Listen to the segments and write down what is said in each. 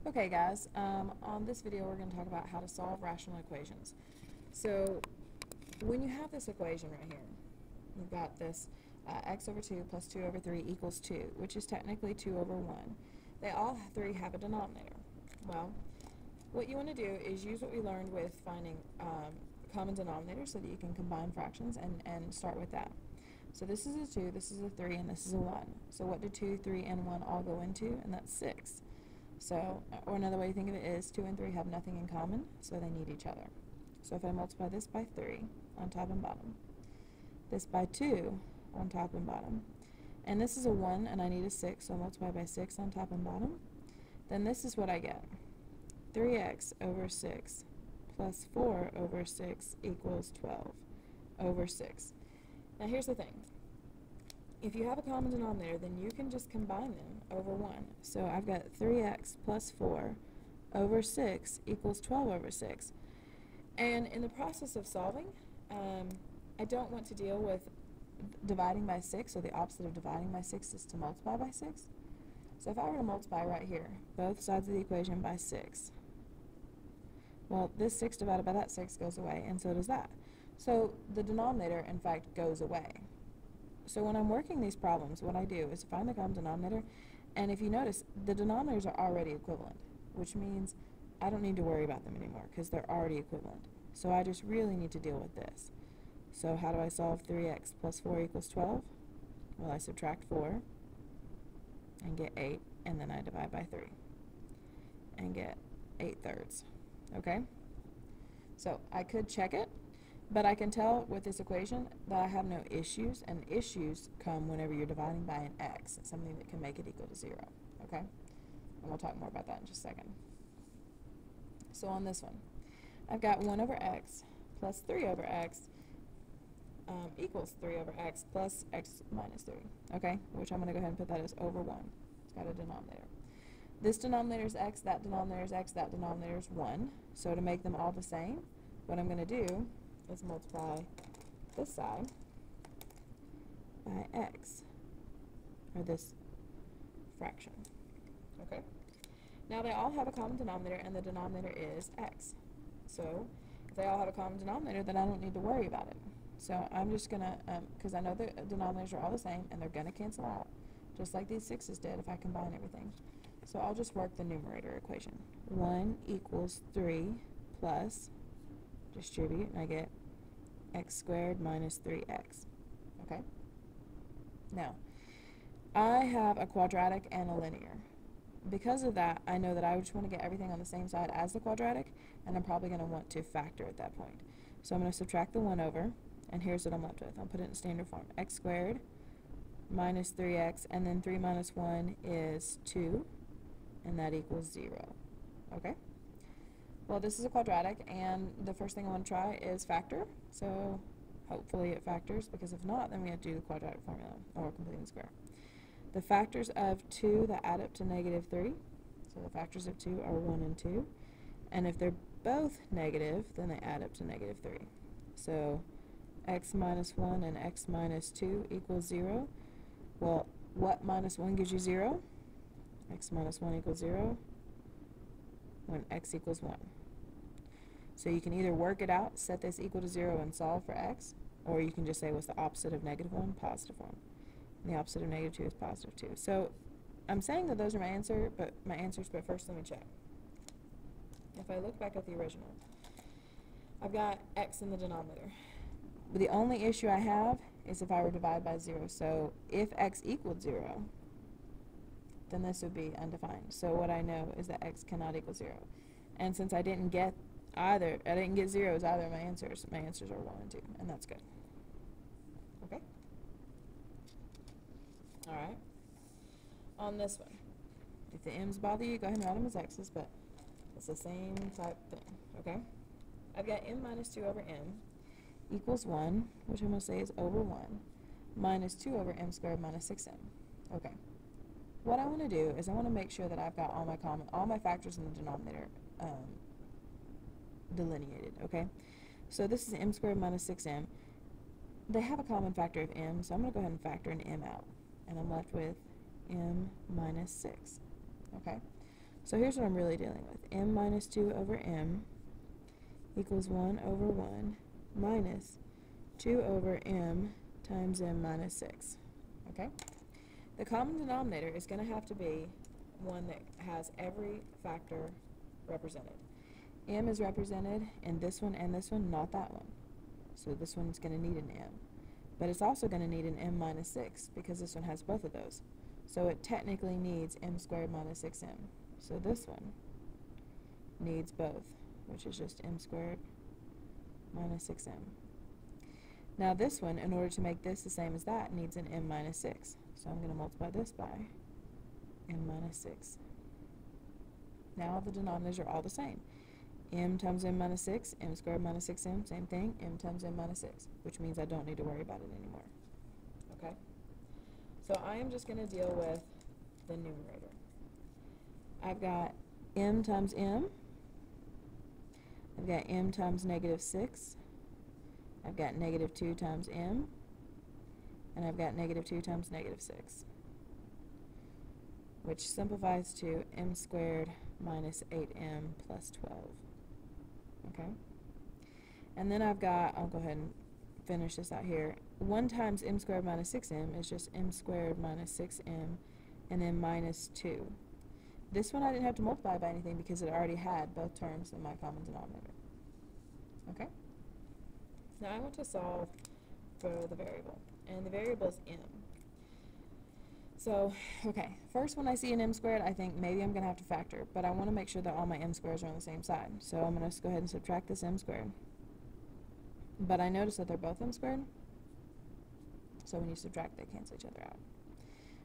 Okay guys, on this video we're going to talk about how to solve rational equations. So when you have this equation right here, you've got this x over 2 plus 2 over 3 equals 2, which is technically 2 over 1. They all three have a denominator. Well, what you want to do is use what we learned with finding common denominators so that you can combine fractions and start with that. So this is a 2, this is a 3, and this is a 1. So what do 2, 3, and 1 all go into? And that's 6. So, or another way to think of it is 2 and 3 have nothing in common, so they need each other. So if I multiply this by 3 on top and bottom, this by 2 on top and bottom, and this is a 1 and I need a 6, so I multiply by 6 on top and bottom, then this is what I get. 3x over 6 plus 4 over 6 equals 12 over 6. Now here's the thing. If you have a common denominator, then you can just combine them over 1. So I've got 3x plus 4 over 6 equals 12 over 6. And in the process of solving, I don't want to deal with dividing by 6, so the opposite of dividing by 6 is to multiply by 6. So if I were to multiply right here, both sides of the equation by 6, well, this 6 divided by that 6 goes away, and so does that. So the denominator, in fact, goes away. So when I'm working these problems, what I do is find the common denominator, and if you notice, the denominators are already equivalent, which means I don't need to worry about them anymore because they're already equivalent. So I just really need to deal with this. So how do I solve 3x plus 4 equals 12? Well, I subtract 4 and get 8, and then I divide by 3 and get 8/3. Okay? So I could check it, but I can tell with this equation that I have no issues, and issues come whenever you're dividing by an x, something that can make it equal to 0, okay? And we'll talk more about that in just a second. So on this one, I've got 1 over x plus 3 over x equals 3 over x plus x minus 3, okay? Which I'm going to go ahead and put that as over 1. It's got a denominator. This denominator is x, that denominator is x, that denominator is 1. So to make them all the same, what I'm going to do is multiply this side by x, or this fraction. Okay? Now they all have a common denominator, and the denominator is x. So if they all have a common denominator, then I don't need to worry about it. So I'm just going to, because I know the denominators are all the same, and they're going to cancel out, just like these 6's did if I combine everything. So I'll just work the numerator equation. 1 equals 3 plus, distribute, and I get x squared minus 3x. Okay? Now, I have a quadratic and a linear. Because of that, I know that I just want to get everything on the same side as the quadratic, and I'm probably going to want to factor at that point. So I'm going to subtract the 1 over, and here's what I'm left with. I'll put it in standard form. X squared minus 3x, and then 3 minus 1 is 2, and that equals 0. Okay? Well, this is a quadratic, and the first thing I want to try is factor. So hopefully it factors, because if not, then we have to do the quadratic formula, or completing the square. The factors of 2 that add up to negative 3, so the factors of 2 are 1 and 2. And if they're both negative, then they add up to negative 3. So x minus 1 and x minus 2 equals 0. Well, what minus 1 gives you 0? X minus 1 equals 0 when x equals 1. So you can either work it out, set this equal to 0, and solve for x, or you can just say what's the opposite of negative 1? Positive 1. And the opposite of negative 2 is positive 2. So I'm saying that those are my answers, but first let me check. If I look back at the original, I've got x in the denominator. But the only issue I have is if I were to divide by 0. So if x equaled 0, then this would be undefined. So what I know is that x cannot equal 0. And since I didn't get zeros either of my answers are 1 and 2, and that's good. Okay? Alright. On this one, if the m's bother you, go ahead and write them as x's, but it's the same type thing. Okay? I've got m minus 2 over m equals 1, which I'm going to say is over 1, minus 2 over m squared minus 6m. Okay. What I want to do is I want to make sure that I've got all my factors in the denominator delineated, okay? So this is m squared minus 6m. They have a common factor of m, so I'm going to go ahead and factor an m out. And I'm left with m minus 6, okay? So here's what I'm really dealing with. M minus 2 over M equals 1 over 1 minus 2 over M times M minus 6. Okay? The common denominator is going to have to be one that has every factor represented. M is represented in this one and this one, not that one. So this one's going to need an M. But it's also going to need an M minus 6 because this one has both of those. So it technically needs M squared minus 6M. So this one needs both, which is just M squared minus 6M. Now this one, in order to make this the same as that, needs an M minus 6. So I'm going to multiply this by M minus 6. Now the denominators are all the same. M times M minus 6, M squared minus 6M, same thing, M times M minus 6, which means I don't need to worry about it anymore. Okay? So I am just going to deal with the numerator. I've got M times M. I've got M times negative 6. I've got negative 2 times M. And I've got negative 2 times negative 6, which simplifies to M squared minus 8M plus 12. Okay? And then I've got, I'll go ahead and finish this out here. 1 times M squared minus 6M is just M squared minus 6M and then minus 2. This one I didn't have to multiply by anything because it already had both terms in my common denominator. Okay? Now I want to solve for the variable, and the variable is M. So, okay, first when I see an M squared, I think maybe I'm going to have to factor, but I want to make sure that all my M squares are on the same side. So I'm going to go ahead and subtract this M squared. But I notice that they're both M squared, so when you subtract, they cancel each other out.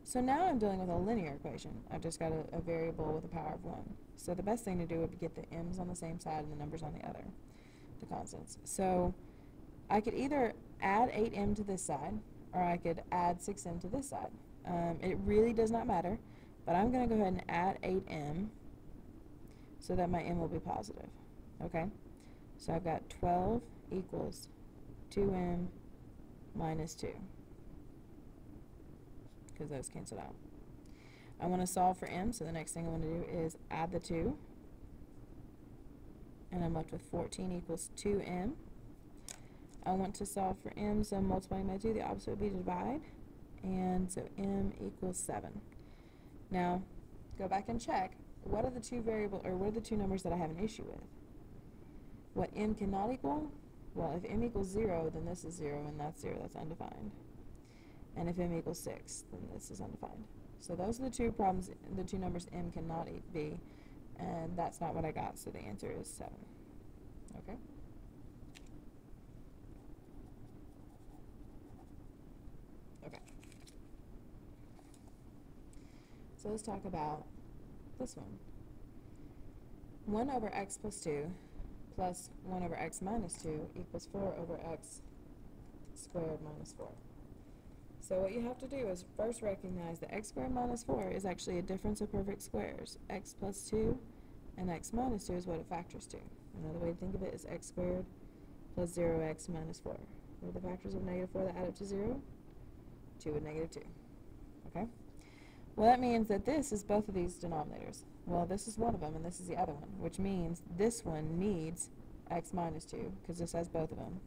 So now I'm dealing with a linear equation. I've just got a variable with a power of 1. So the best thing to do would be get the m's on the same side and the numbers on the other, the constants. So I could either add 8m to this side, or I could add 6m to this side. It really does not matter, but I'm going to go ahead and add 8m so that my m will be positive. Okay? So I've got 12 equals 2m minus 2, because those cancel out. I want to solve for m, so the next thing I want to do is add the 2, and I'm left with 14 equals 2m. I want to solve for m, so multiplying by 2, the opposite would be to divide, and so m equals 7. Now, go back and check, what are the two what are the two numbers that I have an issue with? What m cannot equal? Well, if m equals 0, then this is 0, and that's 0, that's undefined. And if m equals 6, then this is undefined. So those are the two problems, the two numbers m cannot be, and that's not what I got, so the answer is 7. Okay? Okay. So let's talk about this one. 1 over x plus 2 plus 1 over x minus 2 equals 4 over x squared minus 4. So what you have to do is first recognize that x squared minus 4 is actually a difference of perfect squares. X plus 2 and x minus 2 is what it factors to. Another way to think of it is x squared plus 0x minus 4. What are the factors of negative 4 that add up to 0? 2 and negative 2. Okay? Well, that means that this is both of these denominators. Well, this is one of them and this is the other one, which means this one needs x minus 2 because this has both of them.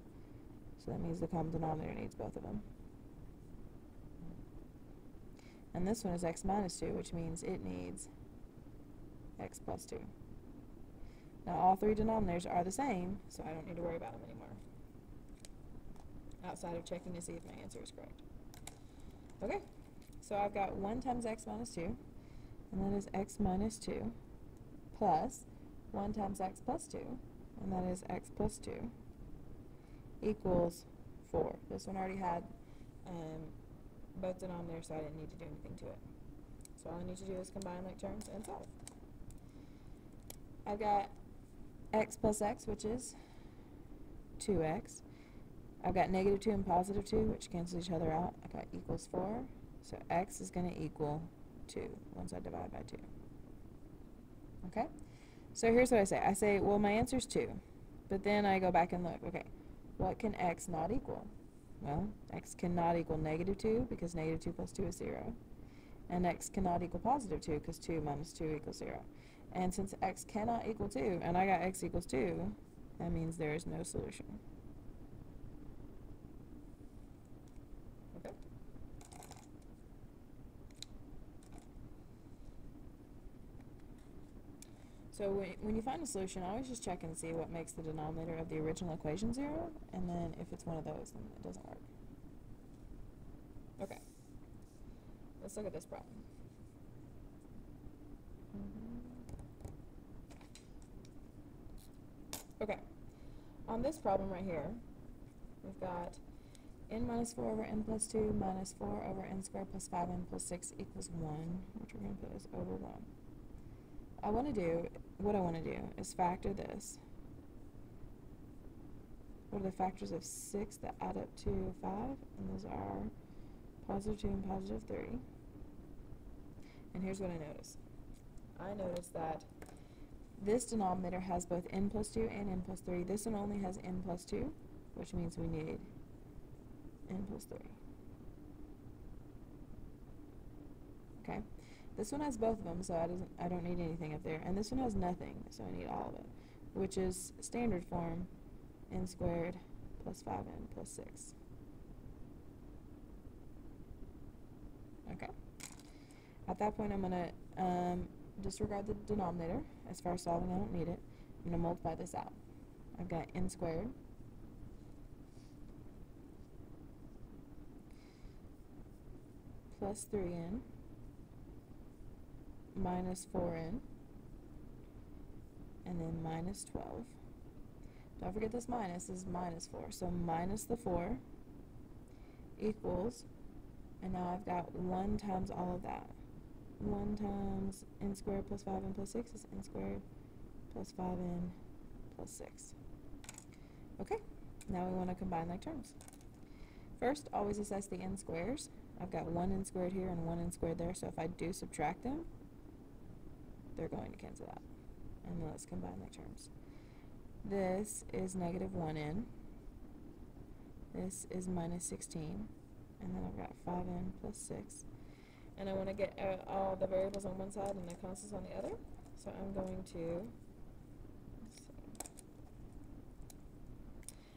So that means the common denominator needs both of them. And this one is x minus 2, which means it needs x plus 2. Now all three denominators are the same, so I don't need to worry about them anymore, outside of checking to see if my answer is correct. Okay, so I've got 1 times x minus 2, and that is x minus 2, plus 1 times x plus 2, and that is x plus 2, equals 4. This one already had both denominators, so I didn't need to do anything to it. So all I need to do is combine like terms and solve. I've got x plus x, which is 2x. I've got negative 2 and positive 2, which cancel each other out. I've got equals 4. So x is going to equal 2 once I divide by 2. Okay? So here's what I say. I say, well, my answer is 2. But then I go back and look. Okay, what can x not equal? Well, x cannot equal negative 2 because negative 2 plus 2 is 0. And x cannot equal positive 2 because 2 minus 2 equals 0. And since x cannot equal 2, and I got x equals 2, that means there is no solution. Okay. So when you find a solution, always just check and see what makes the denominator of the original equation 0, and then if it's one of those, then it doesn't work. Okay. Let's look at this problem. Okay. On this problem right here, we've got n minus 4 over n plus 2 minus 4 over n squared plus 5n plus 6 equals 1, which we're going to put as over 1. What I want to do is factor this. What are the factors of 6 that add up to 5? And those are positive 2 and positive 3. And here's what I notice. I notice that this denominator has both n plus 2 and n plus 3. This one only has n plus 2, which means we need n plus 3. Okay? This one has both of them, so I don't need anything up there. And this one has nothing, so I need all of it, which is standard form, n squared plus 5n plus 6. Okay. At that point, I'm going to disregard the denominator. As far as solving, I don't need it. I'm going to multiply this out. I've got n squared plus 3n minus 4n, and then minus 12. Don't forget this is minus 4. So minus the 4 equals, and now I've got 1 times all of that. 1 times n squared plus 5n plus 6 is n squared plus 5n plus 6. Okay, now we want to combine like terms. First, always assess the n squares. I've got 1 n squared here and 1 n squared there, so if I do subtract them, they're going to cancel out. And then let's combine like terms. This is negative 1n. This is minus 16. And then I've got 5n plus 6. And I want to get all the variables on one side and the constants on the other. So I'm going to,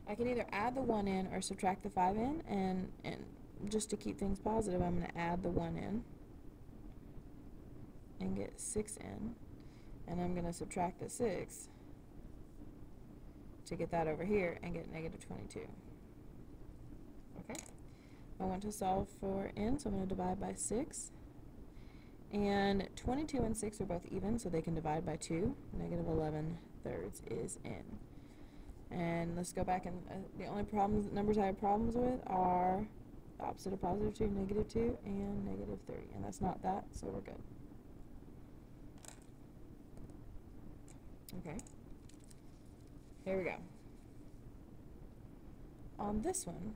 I can either add the 1n or subtract the 5n, and just to keep things positive, I'm going to add the 1n and get 6n, and I'm going to subtract the 6 to get that over here and get negative 22. Okay? I want to solve for n, so I'm going to divide by 6. And 22 and 6 are both even, so they can divide by 2. Negative 11 thirds is n. And let's go back, and the only numbers I have problems with are the opposite of positive 2, negative 2, and negative 3. And that's not that, so we're good. Okay. Here we go. On this one,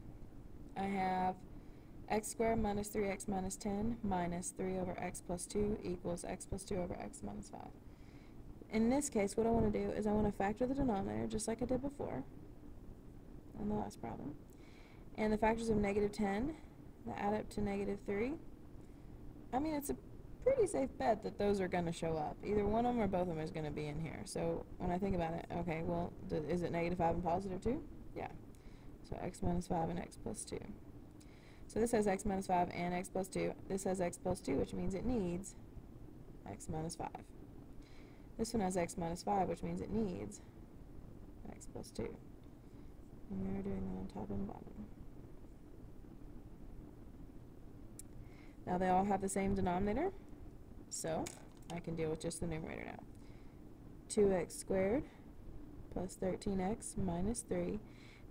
I have x squared minus 3x minus 10 minus 3 over x plus 2 equals x plus 2 over x minus 5. In this case, what I want to do is I want to factor the denominator just like I did before in the last problem. And the factors of negative 10 that add up to negative 3, I mean, it's a pretty safe bet that those are going to show up. Either one of them or both of them is going to be in here. So when I think about it, okay, well, is it negative 5 and positive 2? Yeah. So x minus 5 and x plus 2. So this has x minus 5 and x plus 2. This has x plus 2, which means it needs x minus 5. This one has x minus 5, which means it needs x plus 2. And we are doing that on top and bottom. Now they all have the same denominator, so I can deal with just the numerator now. 2x squared plus 13x minus 3.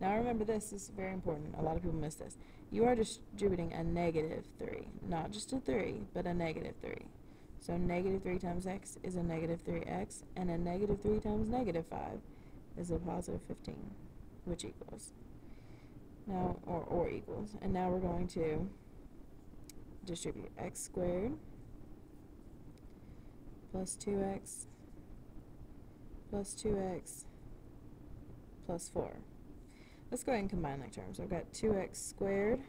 Now remember, this is very important. A lot of people miss this. You are distributing a negative 3. Not just a 3, but a negative 3. So negative 3 times x is a negative 3x, and a negative 3 times negative 5 is a positive 15, which equals. Now, or equals. And now we're going to distribute x squared plus 2x plus 2x plus 4. Let's go ahead and combine like terms. I've got 2x squared,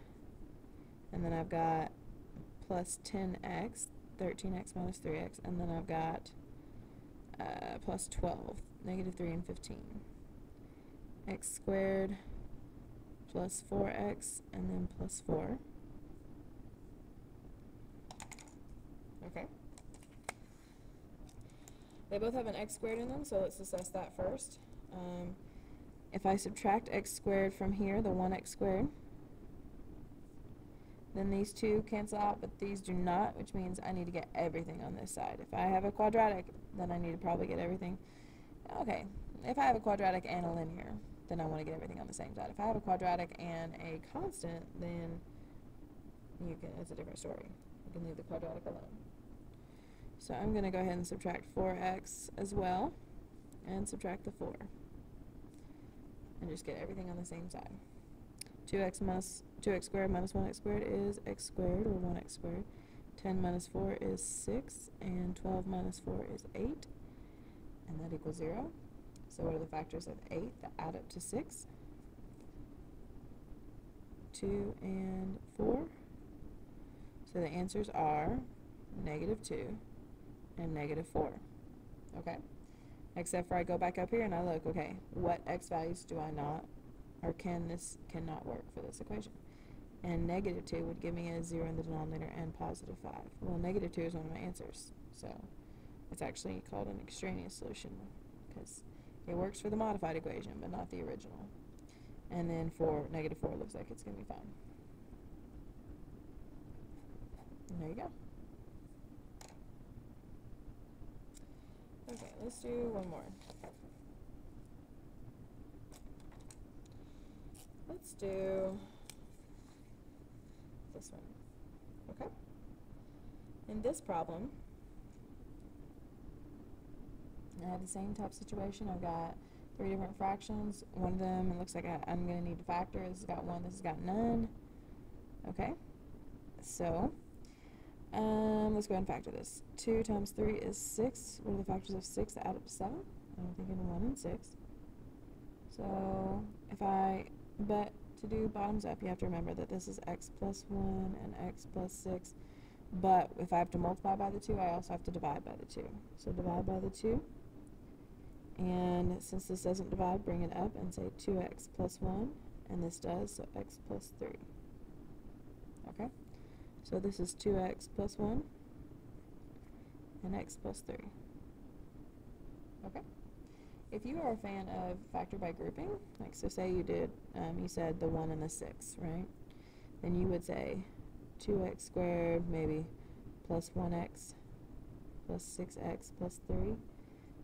and then I've got plus 10x, 13x minus 3x, and then I've got plus 12, negative 3 and 15. X squared plus 4x, and then plus 4. Okay. They both have an x squared in them, so let's assess that first. If I subtract x squared from here, the 1x squared, then these two cancel out, but these do not, which means I need to get everything on this side. If I have a quadratic, then I need to probably get everything. Okay, if I have a quadratic and a linear, then I want to get everything on the same side. If I have a quadratic and a constant, then it's a different story. You can leave the quadratic alone. So I'm going to go ahead and subtract 4x as well, and subtract the 4. And just get everything on the same side. 2x squared minus 1x squared is x squared, or 1x squared. 10 minus 4 is 6, and 12 minus 4 is 8, and that equals 0. So what are the factors of 8 that add up to 6? 2 and 4. So the answers are negative 2 and negative 4. Okay? Except for I go back up here and I look, okay, what x values do I not, or cannot work for this equation? And negative 2 would give me a 0 in the denominator and positive 5. Well, negative 2 is one of my answers, so it's actually called an extraneous solution because it works for the modified equation, but not the original. And then for negative 4, looks like it's going to be fine. And there you go. Okay, let's do one more. Let's do this one. Okay? In this problem, I have the same type of situation. I've got 3 different fractions. One of them, it looks like I'm going to need to factor. This has got 1, this has got none. Okay? So, let's go ahead and factor this. 2 times 3 is 6. What are the factors of 6 that add up to 7? I'm thinking 1 and 6. So, but to do bottoms up, you have to remember that this is x plus 1 and x plus 6. But if I have to multiply by the 2, I also have to divide by the 2. So divide by the 2. And since this doesn't divide, bring it up and say 2x plus 1. And this does, so x plus 3. Okay? So this is 2x plus 1 and x plus 3. Okay? If you are a fan of factor by grouping, like so say you did, you said the 1 and the 6, right? Then you would say 2x squared, maybe plus 1x plus 6x plus 3,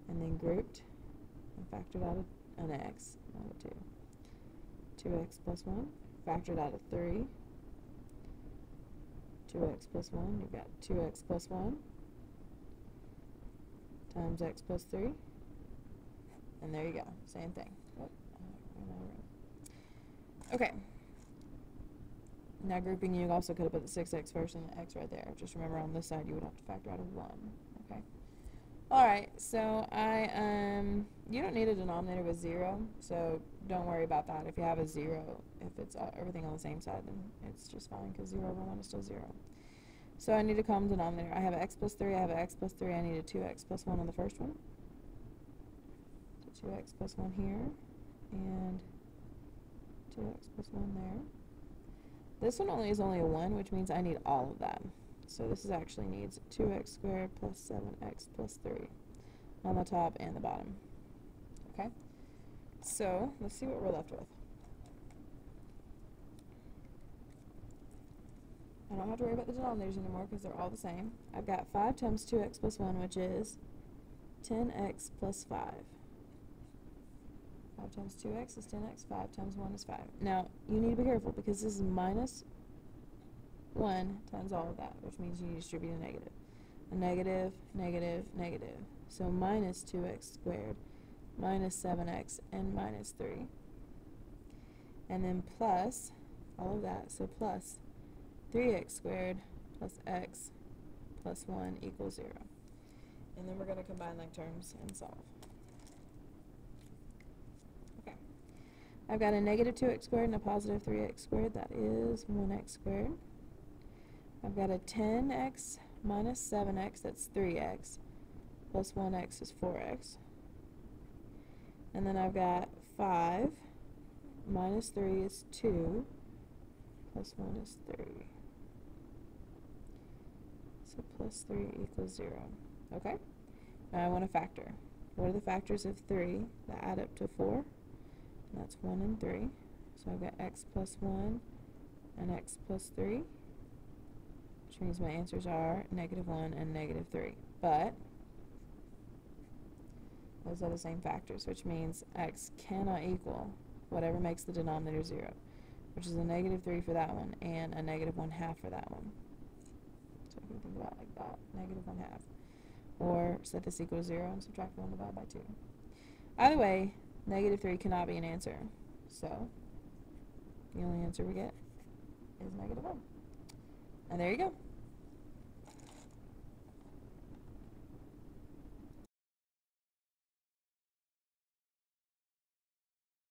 and then grouped and factored out an x, not a 2. 2x plus 1, factored out a 3. 2x plus 1, you've got 2x plus 1 times x plus 3, and there you go, same thing. Okay, now grouping, you also could have put the 6x first and the x right there. Just remember on this side you would have to factor out a 1. Okay. Alright, so you don't need a denominator with 0, so don't worry about that. If you have a 0, if it's everything on the same side, then it's just fine because 0 over 1 is still 0. So I need a common denominator. I have an x plus 3, I have an x plus 3, I need a 2x plus 1 on the first one. So 2x plus 1 here, and 2x plus 1 there. This one is only a 1, which means I need all of that. So this actually needs 2x squared plus 7x plus 3 on the top and the bottom. Okay? So let's see what we're left with. I don't have to worry about the denominators anymore because they're all the same. I've got 5 times 2x plus 1, which is 10x plus 5. 5 times 2x is 10x, 5 times 1 is 5. Now, you need to be careful because this is minus 1 times all of that, which means you distribute a negative. A negative, negative, negative. So minus 2x squared, minus 7x, and minus 3. And then plus all of that, so plus 3x squared plus x plus 1 equals 0. And then we're going to combine like terms and solve. Okay. I've got a negative 2x squared and a positive 3x squared. That is 1x squared. I've got a 10x minus 7x, that's 3x, plus 1x is 4x. And then I've got 5 minus 3 is 2, plus 1 is 3. So plus 3 equals 0. Okay? Now I want to factor. What are the factors of 3 that add up to 4? And that's 1 and 3. So I've got x plus 1 and x plus 3, which means my answers are -1 and -3. But those are the same factors, which means x cannot equal whatever makes the denominator 0, which is a -3 for that one and a -1/2 for that one. So I can think about it like that, -1/2. Or set this equal to 0 and subtract 1 divided by 2. Either way, -3 cannot be an answer. So the only answer we get is -1. And there you go.